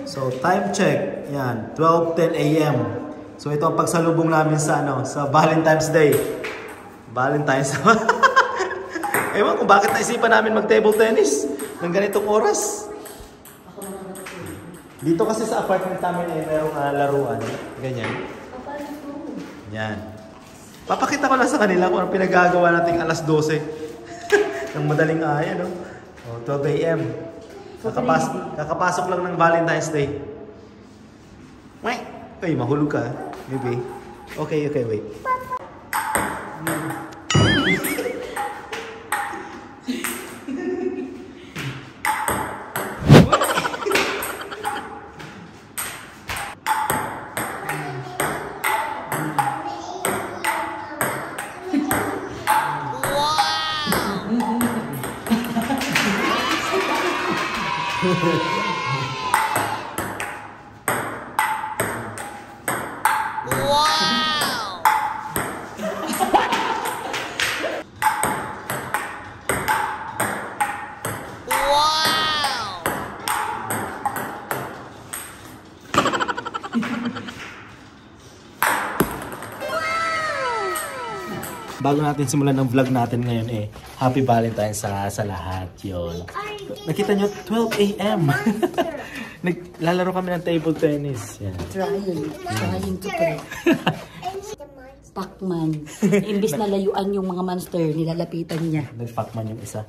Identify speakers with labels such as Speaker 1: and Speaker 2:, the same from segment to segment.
Speaker 1: So, time check. Yan, 12:10 AM. So, ito ang pagsalubong namin sa, sa Valentine's Day. Valentine's. Ewan kung bakit naisipan namin mag-table tennis ng ganitong oras. Dito kasi sa apartment namin mayroong laruan. Ganyan. Yan. Papakita ko lang sa kanila kung ano pinagagawa natin alas 12. ng madaling no? 12 AM. Kakapasok lang ng Valentine's Day. Wait. Ay, mahulog ka. Maybe. Okay, wait. Bago natin simulan ng vlog natin ngayon Happy Valentine's sa lahat yun. Nakita nyo, 12 AM. Naglalaro kami ng table tennis. Yan.
Speaker 2: Trying to play. Pac-Man. Imbis na layuan yung mga monster, nilalapitan niya.
Speaker 1: Nag-Pac-Man yung isa.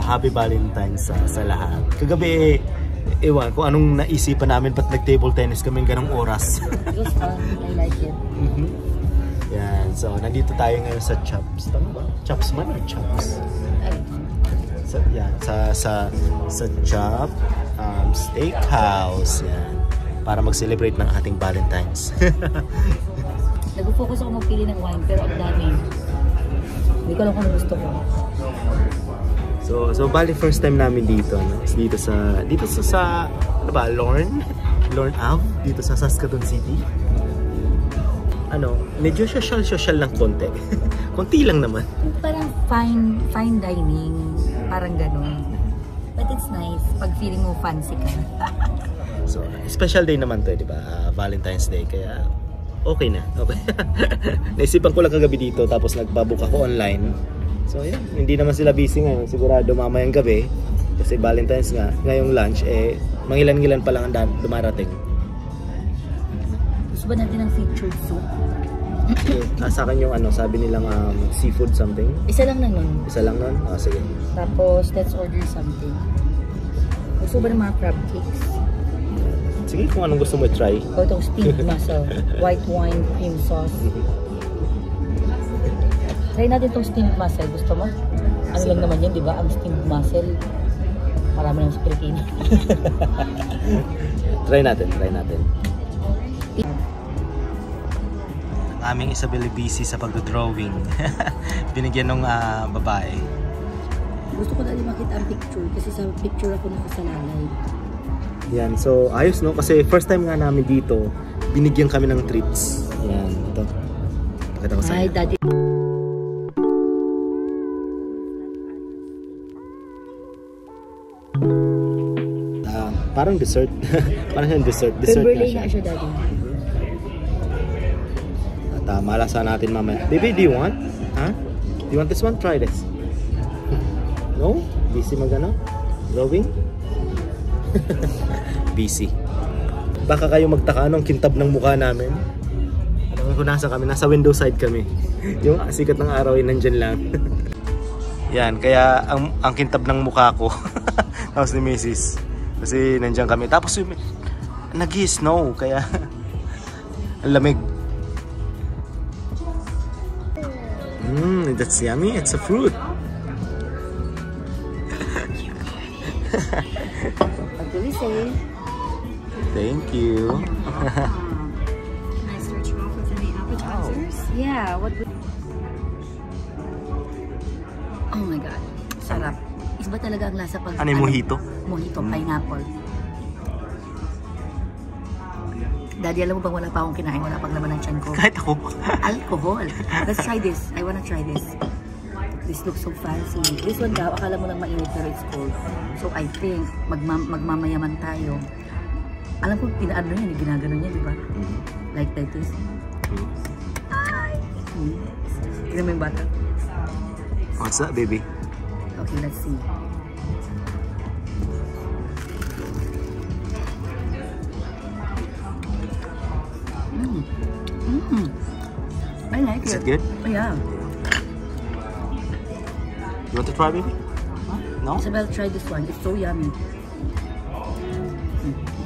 Speaker 1: Happy Valentine's sa lahat. Kagabi, ewan kung anong naisipan namin ba't nag-table tennis kami ganong oras.
Speaker 2: It was fun. I like it.
Speaker 1: Yan. So, nandito tayo ngayon sa Chops. Tama ba? Chops man or Chops? Yan. Sa Chop Steakhouse. Yan. Para mag-celebrate ng ating Valentine's.
Speaker 2: Nag-focus ako magpili ng wine pero ang dami. Hindi ko alam kung gusto ko.
Speaker 1: So bali first time namin dito, no? Dito sa ano ba, Lorne Ave, dito sa Saskatoon City. Medyo social lang konti. Konti lang naman. Parang
Speaker 2: fine dining, parang gano'n. But it's nice pag feeling mo fancy ka.
Speaker 1: So, special day naman 'to, di ba? Valentine's Day, kaya okay na. Okay. Naisipan ko lang kagabi dito tapos nagpa-book ako online. So yeah, hindi naman sila busy ngayon. Sigurado mamayang gabi kasi Valentine's nga. Ngayong lunch mangilan-ngilan pa lang ang dumarating.
Speaker 2: Gusto ba natin ng featured soup?
Speaker 1: Sa akin yung sabi nilang seafood something.
Speaker 2: Isa lang nun.
Speaker 1: Isa lang nun? Sige.
Speaker 2: Tapos let's order something. Gusto ba ng mga crab cakes?
Speaker 1: Sige, kung anong gusto mo try.
Speaker 2: O itong steamed mussel, white wine cream sauce. Try natin itong steamed mussel. Gusto mo? Ano lang naman yun, di ba? Ang steamed mussel. Marami lang sa Pilipinas.
Speaker 1: Try natin. Ang aming Isabel busy sa pag-drawing. Binigyan ng babae.
Speaker 2: Gusto ko na rin makita ang picture kasi sa picture ako nakasalalay.
Speaker 1: Yan. So, ayos no? Kasi first time nga namin dito, binigyan kami ng treats. Yan. Ito. Pakita ko sa
Speaker 2: inyo. Hi, Daddy.
Speaker 1: Parang dessert. Parang siyang dessert.
Speaker 2: Birthday nga siya, Daddy.
Speaker 1: At malasa natin mamaya. Baby, do you want? Huh? Do you want this one? Try this. No? Busy magano? Drawing? Busy. Baka kayo magtaka anong kintab ng mukha namin. Alam ko nasa kami. Nasa window side kami. Yung sikat ng araw ay nandyan lang. Yan. Kaya ang kintab ng mukha ko. Tapos ni Mrs. Kasi nandiyan kami. Tapos nag-snow. Kaya ang lamig. That's yummy. It's a fruit.
Speaker 2: What do we say?
Speaker 1: Thank you.
Speaker 2: Nice rich waffles and the appetizers. Yeah. Oh my God. Sarap. Iba talaga ang lasa pag...
Speaker 1: Ano yung mojito?
Speaker 2: Mojito, pineapple. Daddy, alam mo bang wala pa akong kinain? Wala pang laman ng tiyan ko.
Speaker 1: Kahit ako.
Speaker 2: Alcohol. Let's try this. I wanna try this. This looks so fancy. This one daw, akala mo lang mainit pero it's cold. So I think, magmamayaman tayo. Alam ko, pinaano yan, ginagano niya, di ba? Like this. Ay! Tignan mo yung bata.
Speaker 1: What's that, baby?
Speaker 2: Okay, let's see. I like it.
Speaker 1: Is it good?
Speaker 2: Oh, yeah.
Speaker 1: You want to try, baby?
Speaker 2: Huh?
Speaker 1: No?
Speaker 2: Isabel, try this one. It's so yummy.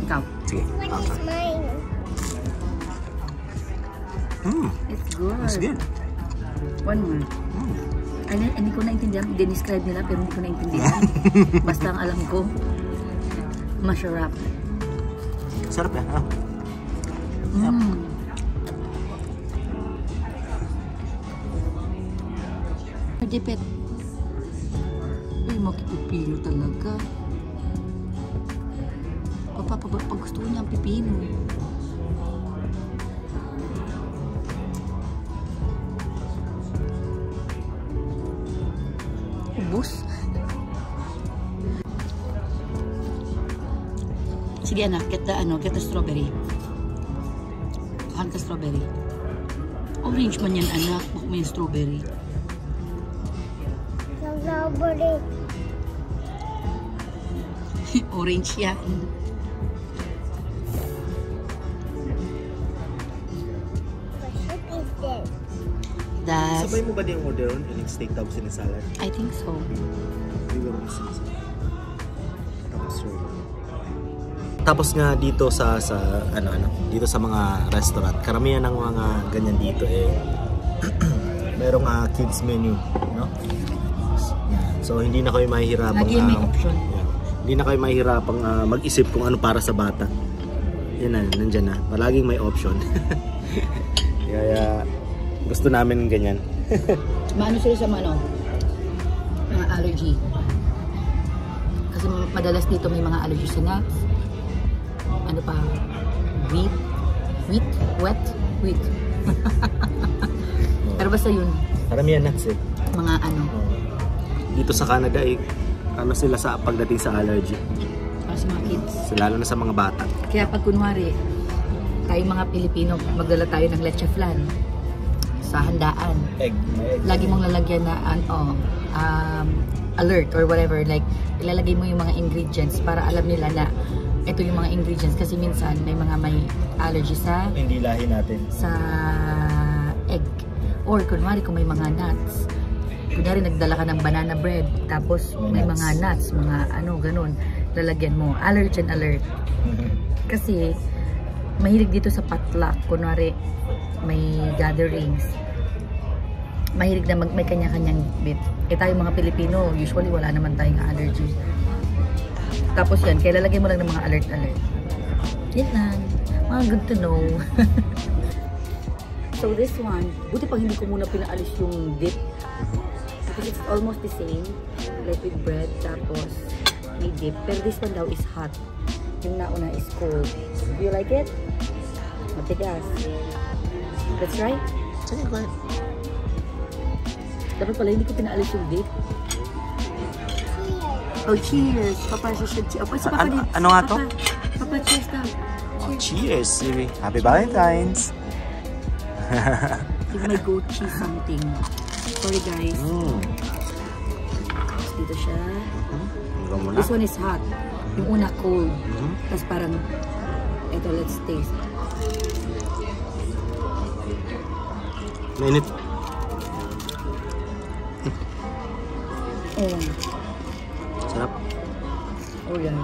Speaker 2: Ikaw.
Speaker 1: Sige.
Speaker 3: One is mine.
Speaker 2: It's good.
Speaker 1: It's good.
Speaker 2: One more. Hindi ko naintindihan. Describe nila pero hindi ko naintindihan. Basta ang alam ko, masarap.
Speaker 1: Sarap yan, ha?
Speaker 2: Madipit. Uy, makipipino talaga. Pag gusto niya ang pipino. Ubus. Sige anak, get the strawberry. Hanta strawberry. Orange man yan anak, baka may strawberry.
Speaker 3: Strawberry.
Speaker 2: Orange yan.
Speaker 3: What is this?
Speaker 2: That's,
Speaker 1: Sabay mo ba din yung order on? Yung steak tapos yung salad?
Speaker 2: I think so.
Speaker 1: Tapos nga dito sa dito sa mga restaurant, karamihan ng mga ganyan dito merong kids menu, no? So hindi na kayo mahihirapang
Speaker 2: Lagi may option.
Speaker 1: Hindi na kayo mahihirapang mag-isip kung ano para sa bata. Yan na, nandiyan na. Palaging may option. Kaya gusto namin ganyan.
Speaker 2: Maano sila sa mga allergy. Kasi madalas dito may mga allergy sa nuts. Ano pa? Wheat. Pero basta yun.
Speaker 1: Karamihan nuts
Speaker 2: Mga ano.
Speaker 1: Dito sa Canada sila sa pagdating sa allergy.
Speaker 2: Para sa mga kids.
Speaker 1: So, lalo na sa mga bata.
Speaker 2: Kaya pag kunwari, tayong mga Pilipino, magdala tayo ng leche flan sa handaan.
Speaker 1: Egg.
Speaker 2: Lagi mong lalagyan na alert or whatever. Like, ilalagay mo yung mga ingredients para alam nila na ito yung mga ingredients. Kasi minsan, may allergy sa
Speaker 1: Hindi lahi natin.
Speaker 2: sa egg. Or kunwari kung may mga nuts. Kunwari nagdala ka ng banana bread. Tapos may mga nuts, mga ganun. Lalagyan mo. Allergen alert. Kasi mahilig dito sa potluck. Kunwari may gatherings. Mahilig na may kanya-kanyang bit. Tayo mga Pilipino, usually wala naman tayong allergy. Tapos yan, kaya lalagyan mo lang ng mga alert. Yan lang. Mga good to know. So this one, buti pag hindi ko muna pinaalis yung dip. Because it's almost the same. Like with bread, tapos may dip. Pero this one daw is hot. Yung nauna is cold. Do you like it? Matigas. Let's try?
Speaker 1: Sige, go ahead.
Speaker 2: Dapat pala hindi ko pinaalis yung dip. Oh, cheers! Papa, siya cheers. Oh, Papa,
Speaker 1: Ano nga to?
Speaker 2: Papa, cheers daw.
Speaker 1: Cheers, baby. Happy Valentine's.
Speaker 2: Give my goat cheese something. Sorry guys. Tapos dito siya. This one is hot. Yung una cold. Tapos parang, eto, let's taste.
Speaker 1: Mainit.
Speaker 2: Oh.
Speaker 1: Sarap.
Speaker 2: Oh yan.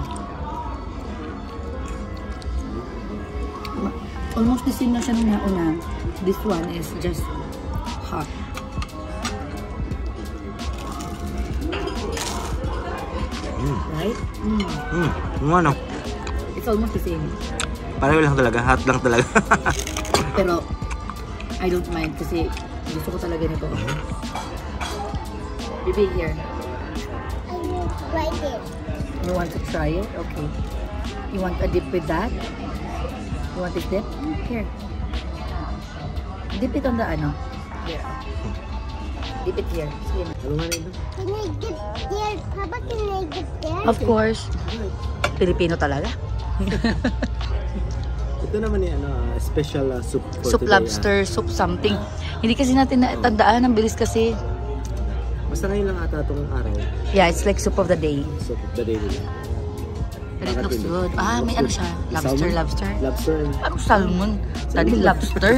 Speaker 2: Almost the same na siya nung nauna. This one is just hot. Right?
Speaker 1: Ano?
Speaker 2: It's almost the same.
Speaker 1: Pareho lang talaga. Hot lang talaga.
Speaker 2: Pero, I don't mind kasi gusto ko talaga nito. Baby, here.
Speaker 3: I know. like this.
Speaker 2: You want to try it? Okay. You want a dip with that? You want this dip? Here. Dip it on the ano. Here. Dip it here. Sige na.
Speaker 3: Can I get there? Papa, can I get there?
Speaker 2: Of course. Pilipino talaga.
Speaker 1: Ito naman yung special soup for
Speaker 2: Soup
Speaker 1: today,
Speaker 2: lobster, soup something. Hindi kasi natin natandaan. Ang bilis kasi.
Speaker 1: Basta ngayon lang ata itong araw.
Speaker 2: Yeah, it's like soup of the day.
Speaker 1: Soup of the day nila.
Speaker 2: But it looks good. Ah, may ano siya? Lobster,
Speaker 1: Salmon?
Speaker 2: lobster.
Speaker 1: Lobster.
Speaker 2: Ano salmon? Tadi lobster.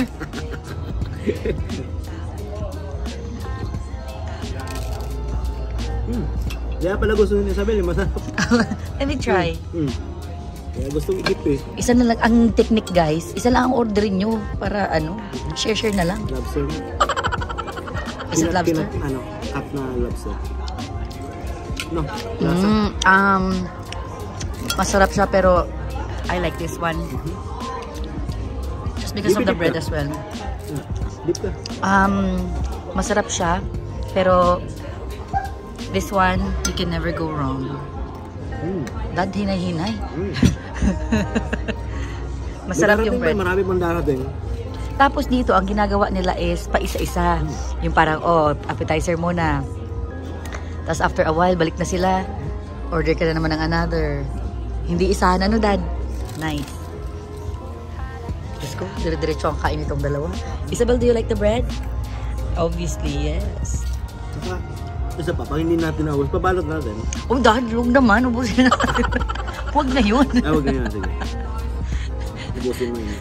Speaker 1: Kaya pala gusto ni Isabel, masarap.
Speaker 2: Let me try.
Speaker 1: Kaya gusto i-dip eh.
Speaker 2: Isa na lang ang technique, guys. Isa lang ang orderin nyo para ano, share na lang.
Speaker 1: Lobster.
Speaker 2: Is it lobster?
Speaker 1: Cut na lobster. No, lasa.
Speaker 2: Masarap siya pero I like this one. Just because of the bread as well.
Speaker 1: Dip ka.
Speaker 2: Masarap siya pero this one, you can never go wrong. Dad, hinay-hinay. Masarap yung bread.
Speaker 1: Marami pang darating.
Speaker 2: Tapos dito, ang ginagawa nila is paisa-isa. Yung parang, appetizer muna. Tapos after a while, balik na sila. Order ka na naman ng another. Hindi isahan, ano Dad? Nice. Let's go. Dire-diretso ang kain itong dalawa. Isabel, do you like the bread? Obviously, yes.
Speaker 1: Saka, isa pa, pag hindi natin naubos, pabalot natin.
Speaker 2: Oh, Dad, huwag naman. Ubusin natin. Huwag na yun.
Speaker 1: Huwag na yun. Sige. Ubusin mo yun.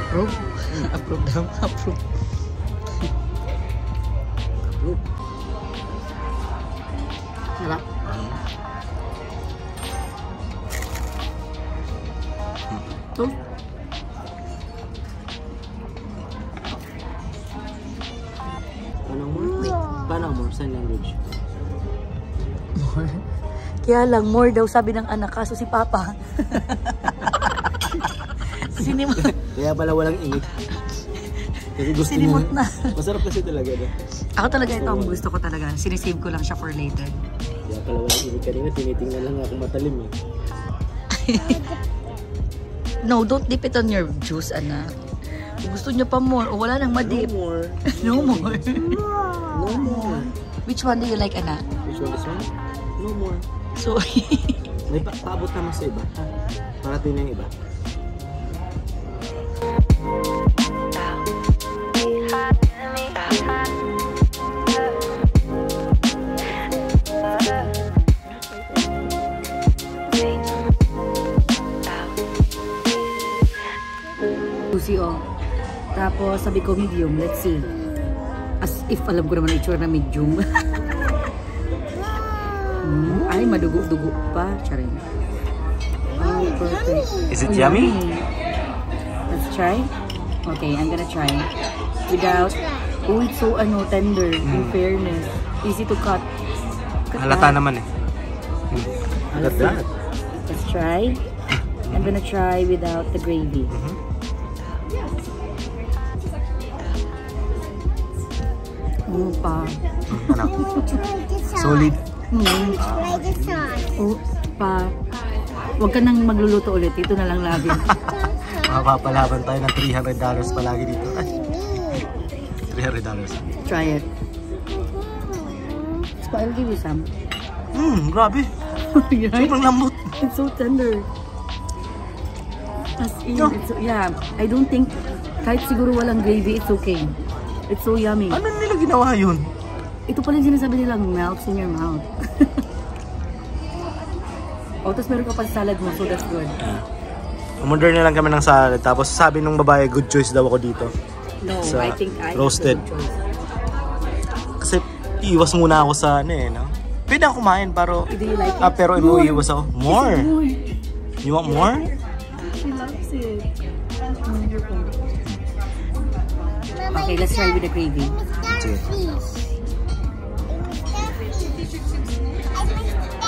Speaker 2: Approve. Approve daw. Approve. Sarap. Ito.
Speaker 1: Paano more? Sign language.
Speaker 2: More? Kaya lang, more daw sabi ng anak, kaso si Papa. Sinimot.
Speaker 1: Kaya pala walang ingit. Kasi gusto
Speaker 2: Sinimot
Speaker 1: niya.
Speaker 2: na.
Speaker 1: Masarap kasi talaga.
Speaker 2: Ako talaga ito ang gusto ko talaga. Sinisave ko lang siya for later.
Speaker 1: Kaya pala walang ingit kanina. Tinitingnan lang ako matalim eh.
Speaker 2: No, don't dip it on your juice, anak. Kung gusto niyo pa more, o wala nang madip.
Speaker 1: No more.
Speaker 2: No more.
Speaker 1: No more.
Speaker 2: Which one do you like, anak?
Speaker 1: Which one? This one? No more.
Speaker 2: So,
Speaker 1: May paabot naman sa iba. Ha? Parating na yung iba.
Speaker 2: juicy oh. Tapos sabi ko medium, let's see. As if alam ko naman ang itsura na medium. Ay, madugo-dugo pa. Charing. Oh, perfect.
Speaker 1: Is it yummy?
Speaker 2: Let's try. Okay, I'm gonna try. Without... Oh, it's so tender. In fairness. Easy to cut.
Speaker 1: Halata naman eh. Look at that.
Speaker 2: Let's try. I'm gonna try without the gravy. Oh, pa.
Speaker 1: Ano? Solid.
Speaker 3: Try the sauce.
Speaker 2: Oh, pa. Huwag ka nang magluluto ulit. Ito na lang lagi.
Speaker 1: Makapapalaban tayo ng $300 palagi dito. Ay, $300.
Speaker 2: Try it. So, I'll give you some.
Speaker 1: Grabe.
Speaker 2: Right?
Speaker 1: Sobrang lambot.
Speaker 2: It's so tender. As in, it's so, yeah. I don't think, kahit siguro walang gravy, it's okay. It's so yummy.
Speaker 1: Ano nila ginawa yun?
Speaker 2: Ito pala yung sinasabi nilang melts in your mouth. Oh, tapos meron ka pa salad mo, so that's good.
Speaker 1: Umorder na lang kami ng salad. Tapos sabi nung babae, good choice daw ako dito.
Speaker 2: No,
Speaker 1: Sa
Speaker 2: I think I
Speaker 1: roasted.
Speaker 2: have the good choice.
Speaker 1: Kasi iwas muna ako sa ano eh, no? Pwede ako kumain, pero...
Speaker 2: Do you like it?
Speaker 1: pero iwas ako. More! You want more?
Speaker 2: She loves it. Okay, let's try with the gravy.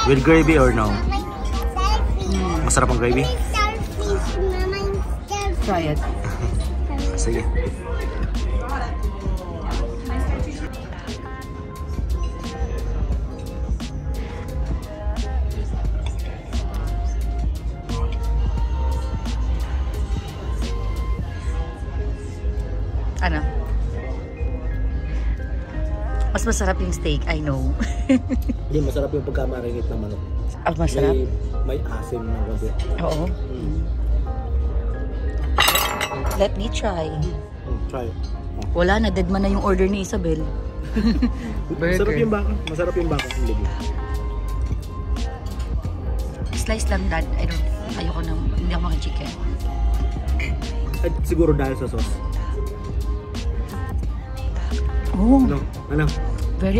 Speaker 1: With gravy or no? Masarap ang gravy?
Speaker 2: try it.
Speaker 1: Sige.
Speaker 2: Ano? Mas masarap yung steak, I know.
Speaker 1: Hindi, masarap yung pagkamaringit ng manok.
Speaker 2: Ah, masarap?
Speaker 1: May asim ng gabi.
Speaker 2: Oo. Let me try.
Speaker 1: Try.
Speaker 2: Wala na, dead man na yung order ni Isabel. Burger.
Speaker 1: Masarap yung baka. Masarap yung baka.
Speaker 2: Slice lang, Dad. Ayoko na, hindi ako maka-chicken.
Speaker 1: At siguro dahil sa sauce.
Speaker 2: Oh,
Speaker 1: No? Ano?
Speaker 2: very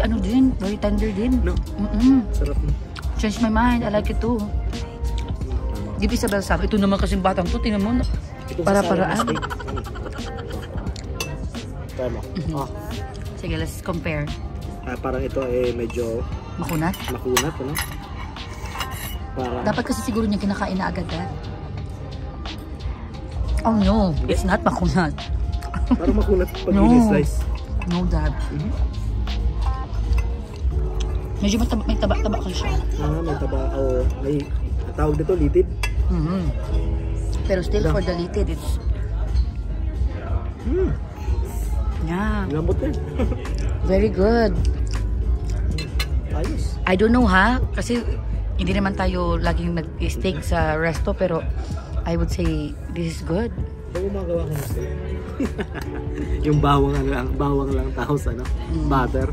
Speaker 2: very tender din.
Speaker 1: No? Sarap.
Speaker 2: Change my mind, I like it too. Give Isabel some. Ito naman kasing batang to, tingnan mo. Para-paraan.
Speaker 1: Try mo.
Speaker 2: Sige, let's compare.
Speaker 1: Parang ito ay medyo
Speaker 2: Makunat?
Speaker 1: makunat, ano? Parang...
Speaker 2: Dapat kasi siguro niya kinakain na agad, ha? Oh no, it's not makunat.
Speaker 1: Parang makunat pag
Speaker 2: No.
Speaker 1: ini-slice.
Speaker 2: No, Dad. Medyo may taba-taba kasi siya.
Speaker 1: May taba. May tawag dito, litid.
Speaker 2: Pero still, for the litid, it's... Yeah.
Speaker 1: Lambot din.
Speaker 2: Very good.
Speaker 1: Ayos.
Speaker 2: I don't know, ha? Kasi hindi naman tayo laging nag-steak sa resto, pero I would say this is good.
Speaker 1: Bago magawa ko ng steak. Yung bawang lang tapos butter.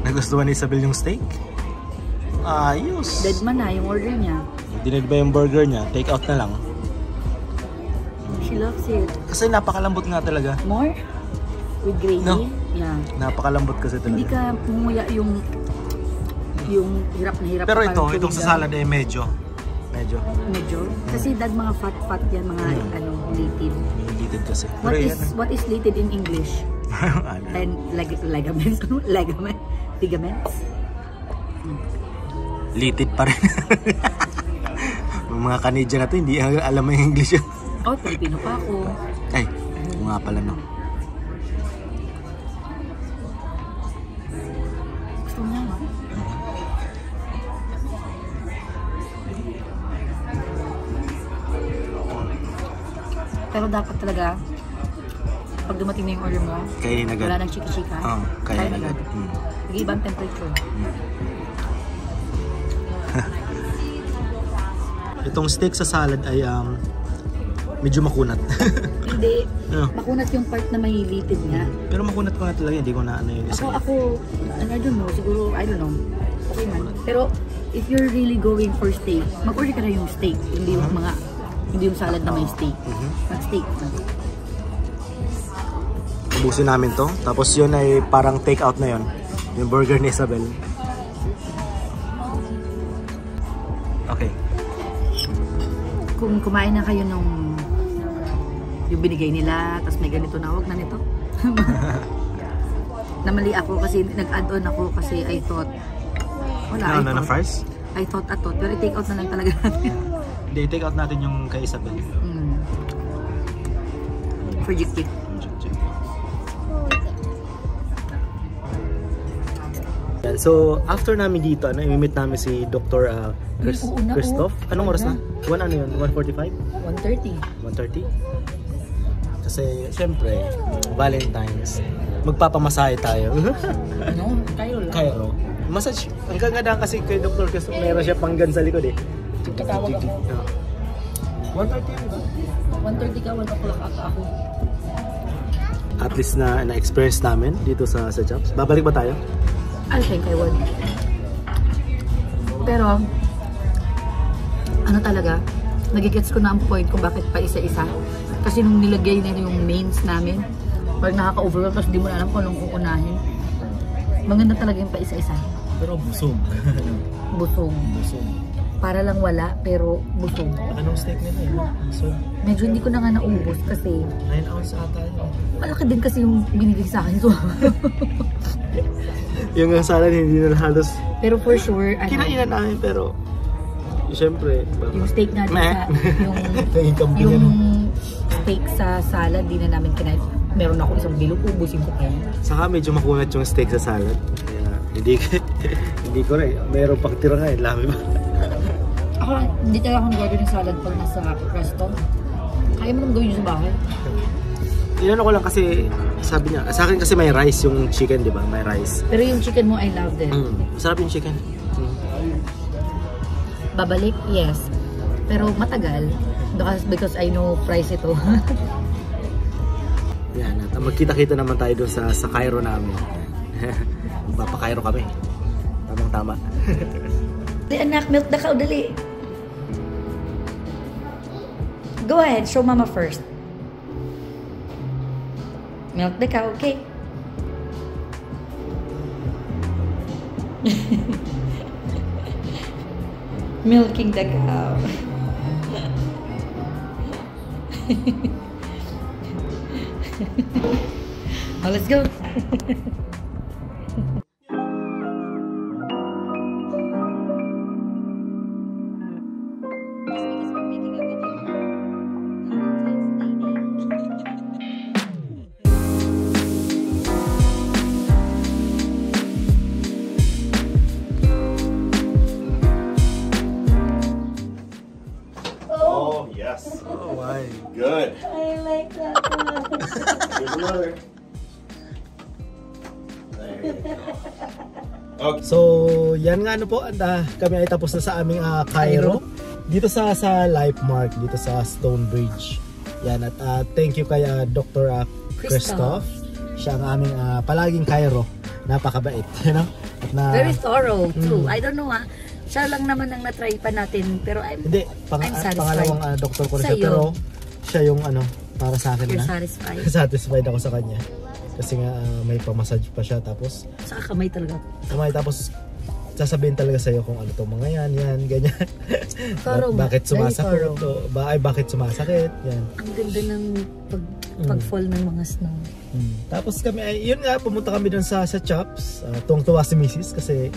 Speaker 1: Nagustuhan ni Isabel yung steak? Ayos.
Speaker 2: Dead man na yung order niya.
Speaker 1: Dinid ba yung burger niya? Take out na lang.
Speaker 2: She loves it.
Speaker 1: Kasi napakalambot nga talaga.
Speaker 2: More? With gravy?
Speaker 1: No.
Speaker 2: Yeah.
Speaker 1: Napakalambot kasi
Speaker 2: Hindi
Speaker 1: talaga.
Speaker 2: ka pumuya yung hirap na hirap.
Speaker 1: Pero
Speaker 2: parang
Speaker 1: itong sa salad ay medyo.
Speaker 2: Medyo. Kasi dad mga fat yan, mga litid.
Speaker 1: Litid kasi.
Speaker 2: What is litid in English? And ligaments? Ligaments?
Speaker 1: Litid pa rin. Mga Canadian na to, hindi alam mo yung English yun.
Speaker 2: Oh, Pilipino pa ako.
Speaker 1: Ay, nga pala no.
Speaker 2: Gusto mo nga. Pero dapat talaga, pag dumating na yung order mo,
Speaker 1: Kainin agad.
Speaker 2: wala nang chika-chika.
Speaker 1: Kainin agad.
Speaker 2: Nag-iibang temperature.
Speaker 1: Itong steak sa salad ay medyo makunat.
Speaker 2: Hindi.
Speaker 1: Ano?
Speaker 2: Makunat yung part na may litid nga.
Speaker 1: Pero makunat ko na talaga, hindi ko na yung isa.
Speaker 2: Ako, I don't know, siguro, I don't know. Okay man. Pero, if you're really going for steak, mag-order ka na yung steak. Hindi yung salad na may steak. Mag-steak.
Speaker 1: Ubusin namin to. Tapos yun ay parang take out na yun. Yung burger ni Isabel. Okay.
Speaker 2: Kung kumain na kayo nung yung binigay nila, tapos may ganito na, huwag na nito. Namali ako kasi nag-add on ako kasi I thought
Speaker 1: Na fries?
Speaker 2: I thought pero i-take out na lang talaga natin.
Speaker 1: Hindi, take out natin yung kay Isabel.
Speaker 2: For Jik.
Speaker 1: So, after namin dito, i-meet namin si Dr. Christoph. Anong oras na? 1:45?
Speaker 2: 1:30.
Speaker 1: 1:30? Kasi, syempre, Valentine's. Magpapamasahe tayo.
Speaker 2: No,
Speaker 1: Cairo. Massage. Ang ganda kasi kay Dr. Christoph, meron siya panggan sa likod eh.
Speaker 2: Tatawag ako.
Speaker 1: 1:30 yun ba?
Speaker 2: 1:30 ka, 1 o'clock ata ako.
Speaker 1: At least na-experience namin dito sa Chops. Babalik ba tayo?
Speaker 2: I think I would. Pero, talaga, nagigets ko na ang point kung bakit pa isa-isa. Kasi nung nilagay na yung mains namin, parang nakaka-overwhelm, tapos di mo na alam kung anong kukunahin. Maganda talaga yung pa isa-isa.
Speaker 1: Pero busog.
Speaker 2: Busog. Para lang wala, pero busog.
Speaker 1: Anong steak nila yun? Busog.
Speaker 2: Medyo hindi ko na nga naubos kasi
Speaker 1: 9 ounce ata yun.
Speaker 2: malaki din kasi yung binigay sa akin. So,
Speaker 1: yung salad hindi na halos
Speaker 2: pero for sure,
Speaker 1: kinainan namin pero Siyempre.
Speaker 2: Yung steak natin sa,
Speaker 1: Naging kambing
Speaker 2: yung
Speaker 1: yan.
Speaker 2: steak sa salad, di na namin kinain. Meron ako isang bilog, ubusin ko kayo.
Speaker 1: Saka medyo makunat yung steak sa salad. Kaya hindi ko rin. Meron pang tira nga, lami ba?
Speaker 2: Ako, hindi talaga ako nag-order ng salad pag nasa resto. Kaya mo naman gawin yun sa bahay.
Speaker 1: Inano ko lang kasi, sabi niya, sa akin kasi may rice yung chicken, di ba? May rice.
Speaker 2: Pero yung chicken mo, I love it.
Speaker 1: Masarap yung chicken.
Speaker 2: Babalik? Yes. Pero matagal. Because I know price ito.
Speaker 1: Yan, at magkita-kita naman tayo doon sa Cairo namin. Magpapa-Cairo kami. Tamang-tama.
Speaker 2: Dali anak, milk na ka, dali. Go ahead, show mama first. Milk the cow, okay? Milking the cow. Oh, let's go.
Speaker 1: Oh, yes. Oh, why? Good.
Speaker 2: I like that one.
Speaker 1: Good mother. Okay. So, yan nga ano po, kami ay tapos na sa aming Cairo. Dito sa Lifemark, dito sa Stonebridge. Yan, at thank you kay Dr. Christoph. Siya ang aming palaging Cairo. Napakabait, you know? At
Speaker 2: Very thorough too. I don't know siya lang naman ang na-try pa natin, pero I'm satisfied.
Speaker 1: Pangalawang doktor ko na siya,
Speaker 2: Sa'yo.
Speaker 1: pero siya yung para sa akin
Speaker 2: You're
Speaker 1: na.
Speaker 2: satisfied?
Speaker 1: Satisfied ako sa kanya. Kasi nga may pa-massage pa siya, tapos
Speaker 2: Saka kamay talaga.
Speaker 1: tapos sasabihin talaga sa'yo kung ano to mga yan, ganyan.
Speaker 2: Thorough,
Speaker 1: bakit
Speaker 2: very
Speaker 1: sumasakit
Speaker 2: thorough.
Speaker 1: to? Bakit sumasakit? Yan.
Speaker 2: Ang ganda ng pag-fall ng mga snow.
Speaker 1: Tapos kami yun nga, pumunta kami dun sa Chops. Tuwang-tuwa si Mrs. kasi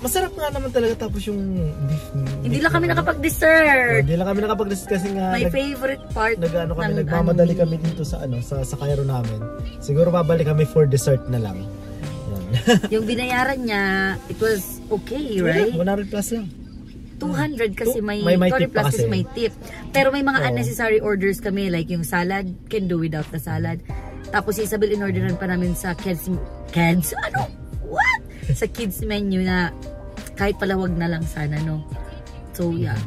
Speaker 1: masarap nga naman talaga, tapos yung beef.
Speaker 2: Hindi lang kami nakapag-dessert.
Speaker 1: Hindi lang kami nakapag-dessert kasi nga
Speaker 2: My favorite part
Speaker 1: nagmamadali kami dito sa sa Cairo namin. Siguro babalik kami for dessert na lang. Yan.
Speaker 2: Yung binayaran niya, it was okay, right?
Speaker 1: 100 plus lang.
Speaker 2: 200 kasi may
Speaker 1: tip
Speaker 2: 20
Speaker 1: pa
Speaker 2: plus
Speaker 1: kasi.
Speaker 2: kasi may tip. Pero may mga unnecessary orders kami, like yung salad, can do without the salad. Tapos si Isabel in-orderan pa namin sa kids ano? What? Sa kids menu na kahit pala wag na lang sana, no? So yeah.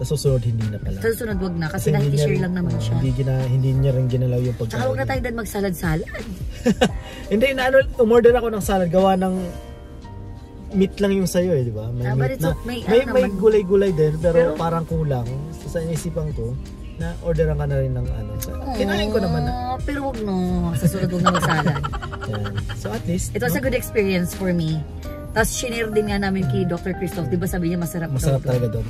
Speaker 1: Sa susunod hindi na pala.
Speaker 2: Sa susunod wag na kasi naki-share lang naman siya.
Speaker 1: Hindi niya rin ginalaw yung pagkain.
Speaker 2: Tsaka wag na tayo din magsalad-salad.
Speaker 1: Hindi umorder ako ng salad gawa ng meat lang yung sayo di ba? May meat na. May gulay-gulay din pero parang kulang. Sa inisipan ko na orderan ka na rin ng kinain ko naman na.
Speaker 2: Pero wag no. Sa susunod wag na magsalad.
Speaker 1: Yan. So at least
Speaker 2: it was a good experience for me. Tapos shinare din nga namin kay Dr. Christoph. Di ba sabi niya masarap
Speaker 1: talaga doon.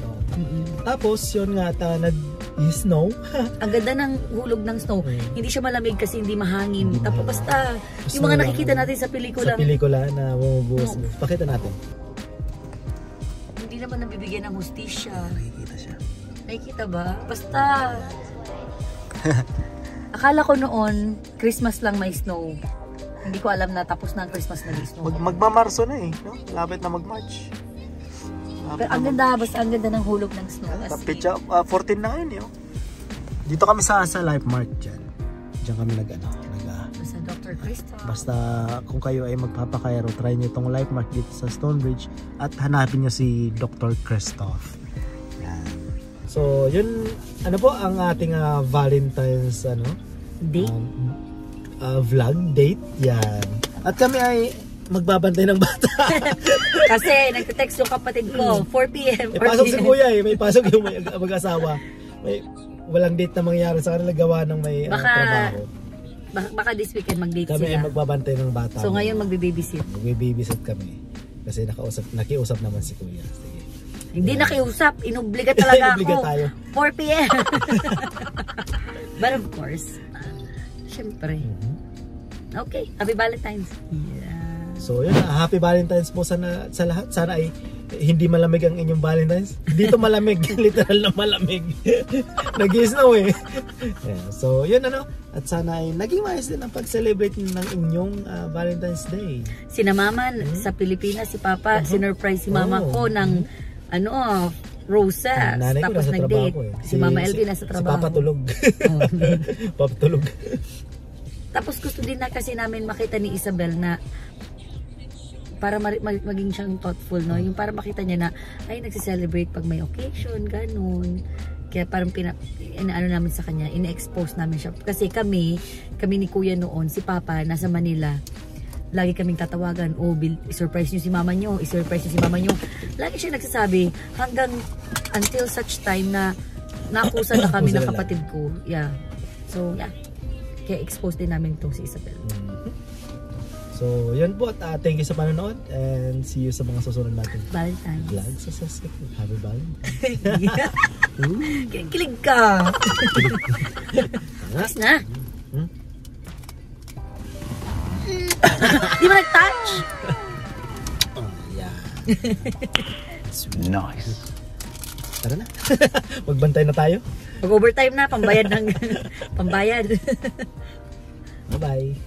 Speaker 1: Tapos yun nga snow.
Speaker 2: Ang ganda ng hulog ng snow. Hindi siya malamig kasi hindi mahangin. Tapos basta yung mga nakikita natin sa pelikula.
Speaker 1: Sa pelikula na bumubuhos. Pakita natin.
Speaker 2: Hindi naman nabibigyan ng hustisya.
Speaker 1: Nakikita siya.
Speaker 2: Nakikita ba? Basta akala ko noon Christmas lang may snow. Hindi ko alam na tapos na ang Christmas na snow.
Speaker 1: Magmamarso na no? Lapit na mag-March.
Speaker 2: Pero ang ganda, basta ang ganda ng hulog ng snow.
Speaker 1: 14 na ngayon Dito kami sa Lifemark dyan. Diyan kami
Speaker 2: Basta Dr. Christoph.
Speaker 1: Basta kung kayo ay magpapakairo, try nyo itong Lifemark dito sa Stonebridge at hanapin nyo si Dr. Christoph. Yan. So yun, po ang ating Valentine's
Speaker 2: Date?
Speaker 1: Vlog date. Yan. At kami ay magbabantay ng bata.
Speaker 2: Kasi nagte-text yung kapatid ko, 4 p.m.
Speaker 1: May pasok si kuya may pasok yung mag-asawa. Walang date na mangyayari sa kanila gawa ng may trabaho.
Speaker 2: Baka this weekend mag-date
Speaker 1: kami
Speaker 2: sila.
Speaker 1: Kami ay magbabantay ng bata.
Speaker 2: So ngayon magbe-babysit.
Speaker 1: Magbe-babysit kami. Kasi nakiusap naman si kuya. Sige.
Speaker 2: Hindi nakiusap, inubliga talaga
Speaker 1: Inubliga
Speaker 2: ako.
Speaker 1: tayo.
Speaker 2: 4 p.m. But of course, syempre. Okay, happy Valentine's. Yeah.
Speaker 1: So yun, happy Valentine's po sa lahat. Sana ay hindi malamig ang inyong Valentine's. Dito malamig, literal na malamig. Nag-snow eh. Yeah, so yun ano, at sana ay naging maayos din ang pag-celebrate ng inyong Valentine's Day.
Speaker 2: Sinamaman sa Pilipinas si Papa, sinurprise si Mama ko ng rosa.
Speaker 1: Nanay ko
Speaker 2: Tapos
Speaker 1: nasa
Speaker 2: nag-date.
Speaker 1: trabaho eh.
Speaker 2: Si Mama Elvie nasa trabaho.
Speaker 1: Si Papa tulog. Papa tulog.
Speaker 2: Tapos gusto din na kasi namin makita ni Isabel na para maging siyang thoughtful, no? Yung para makita niya na ay nagse-celebrate pag may occasion, ganun. Kaya parang ano namin sa kanya, ina-expose namin siya. Kasi kami ni Kuya noon, si Papa nasa Manila. Lagi kaming tatawagan, i-surprise niyo si Mama niyo, i-surprise niyo si Mama niyo. Lagi siya nagsasabi hanggang until such time na nakusa na kami ng kapatid ko. Yeah. So, yeah. Kaya expose din namin itong si Isabel.
Speaker 1: So, yun po. At thank you sa panonood. And see you sa mga susunod natin
Speaker 2: Valentine's.
Speaker 1: vlog sa Saskip. Happy Valentine's.
Speaker 2: Kilig ka! Tapos na. Di ba nag-touch?
Speaker 1: Oh, yeah.
Speaker 4: It's nice.
Speaker 1: Tara na. Magbantay na tayo.
Speaker 2: Mag-overtime na, pambayad ng pambayad.
Speaker 1: Bye-bye.